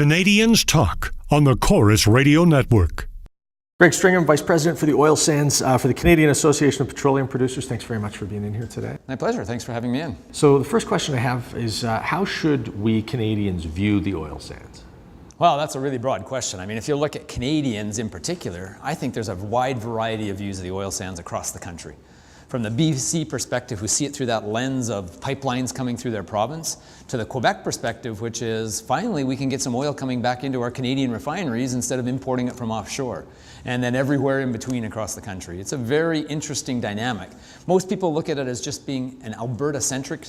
Canadians Talk on the Chorus Radio Network. Greg Stringham, Vice President for the Oil Sands for the Canadian Association of Petroleum Producers. Thanks very much for being in here today. My pleasure. Thanks for having me in. So the first question I have is how should we Canadians view the oil sands? Well, that's a really broad question. I mean, if you look at Canadians in particular, I think there's a wide variety of views of the oil sands across the country. From the BC perspective, who see it through that lens of pipelines coming through their province, to the Quebec perspective, which is finally we can get some oil coming back into our Canadian refineries instead of importing it from offshore, and then everywhere in between across the country. It's a very interesting dynamic. Most people look at it as just being an Alberta-centric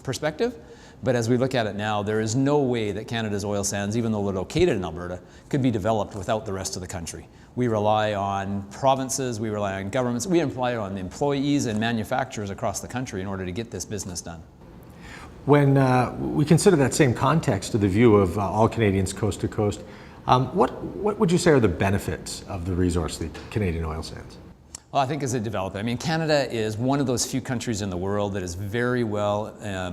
perspective, but as we look at it now, there is no way that Canada's oil sands, even though they're located in Alberta, could be developed without the rest of the country. We rely on provinces, we rely on governments, we rely on employees and manufacturers across the country in order to get this business done. When we consider that same context to the view of all Canadians coast to coast, what would you say are the benefits of the resource, the Canadian oil sands? Well, I think as it developed, I mean, Canada is one of those few countries in the world that is very well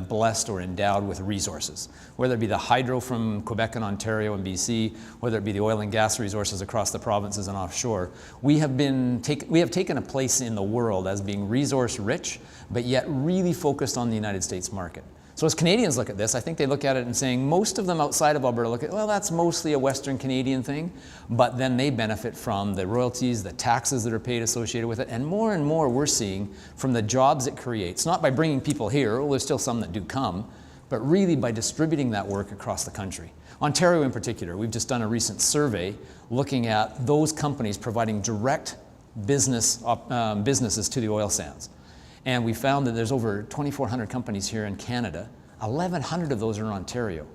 blessed or endowed with resources, whether it be the hydro from Quebec and Ontario and BC, whether it be the oil and gas resources across the provinces and offshore. We have taken a place in the world as being resource rich, but yet really focused on the United States market. So as Canadians look at this, I think they look at it and saying, most of them outside of Alberta look at, well, that's mostly a Western Canadian thing, but then they benefit from the royalties, the taxes that are paid associated with it, and more we're seeing from the jobs it creates, not by bringing people here, well, there's still some that do come, but really by distributing that work across the country. Ontario in particular, we've just done a recent survey looking at those companies providing direct businesses to the oil sands. And we found that there's over 2,400 companies here in Canada. 1,100 of those are in Ontario.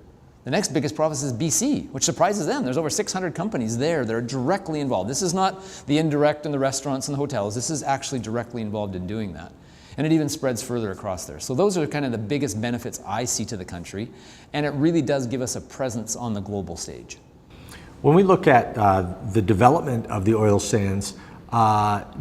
The next biggest province is BC, which surprises them. There's over 600 companies there that are directly involved. This is not the indirect in the restaurants and the hotels. This is actually directly involved in doing that. And it even spreads further across there. So those are kind of the biggest benefits I see to the country. And it really does give us a presence on the global stage. When we look at the development of the oil sands,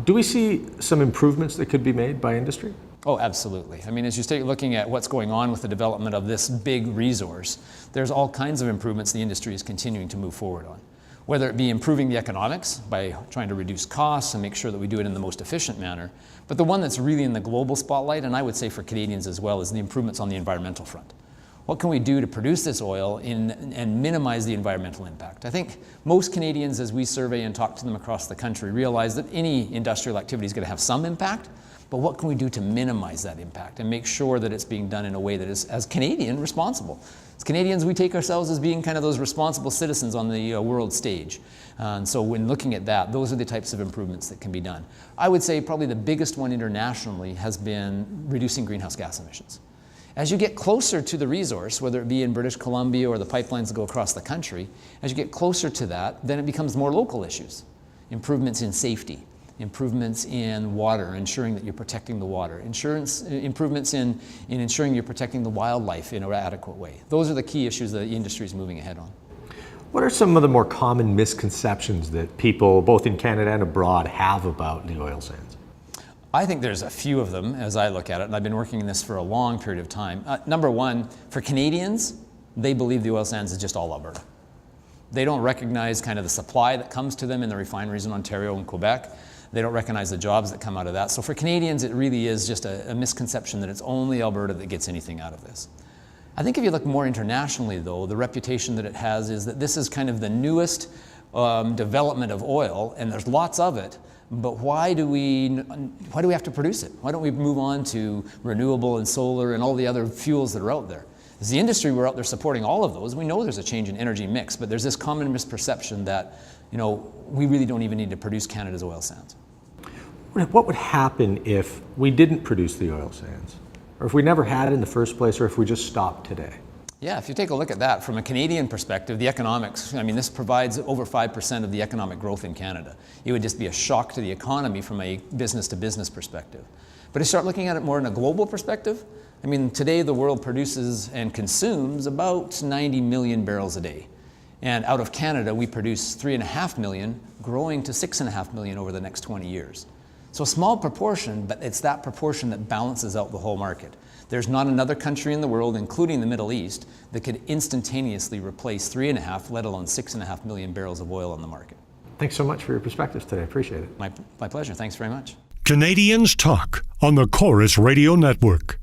do we see some improvements that could be made by industry? Oh, absolutely. I mean, as you start looking at what's going on with the development of this big resource, there's all kinds of improvements the industry is continuing to move forward on. Whether it be improving the economics by trying to reduce costs and make sure that we do it in the most efficient manner, but the one that's really in the global spotlight, and I would say for Canadians as well, is the improvements on the environmental front. What can we do to produce this oil and minimize the environmental impact? I think most Canadians, as we survey and talk to them across the country, realize that any industrial activity is going to have some impact, but what can we do to minimize that impact and make sure that it's being done in a way that is, as Canadian, responsible? As Canadians, we take ourselves as being kind of those responsible citizens on the world stage. And so when looking at that, those are the types of improvements that can be done. I would say probably the biggest one internationally has been reducing greenhouse gas emissions. As you get closer to the resource, whether it be in British Columbia or the pipelines that go across the country, as you get closer to that, then it becomes more local issues. Improvements in safety, improvements in water, ensuring that you're protecting the water, improvements in ensuring you're protecting the wildlife in an adequate way. Those are the key issues that the industry is moving ahead on. What are some of the more common misconceptions that people, both in Canada and abroad, have about the oil sands? I think there's a few of them as I look at it, and I've been working in this for a long period of time. Number one, for Canadians, they believe the oil sands is just all Alberta. They don't recognize kind of the supply that comes to them in the refineries in Ontario and Quebec. They don't recognize the jobs that come out of that. So for Canadians, it really is just a misconception that it's only Alberta that gets anything out of this. I think if you look more internationally, though, the reputation that it has is that this is kind of the newest development of oil, and there's lots of it. But why do we have to produce it? Why don't we move on to renewable and solar and all the other fuels that are out there? As the industry, we're out there supporting all of those. We know there's a change in energy mix, but there's this common misperception that, you know, we really don't even need to produce Canada's oil sands. What would happen if we didn't produce the oil sands? Or if we never had it in the first place, or if we just stopped today? Yeah, if you take a look at that from a Canadian perspective, the economics, I mean, this provides over 5% of the economic growth in Canada. It would just be a shock to the economy from a business to business perspective. But if you start looking at it more in a global perspective, I mean, today the world produces and consumes about 90 million barrels a day. And out of Canada, we produce 3.5 million, growing to 6.5 million over the next 20 years. So a small proportion, but it's that proportion that balances out the whole market. There's not another country in the world, including the Middle East, that could instantaneously replace 3.5, let alone 6.5 million barrels of oil on the market. Thanks so much for your perspectives today. I appreciate it. My pleasure. Thanks very much. Canadians Talk on the Chorus Radio Network.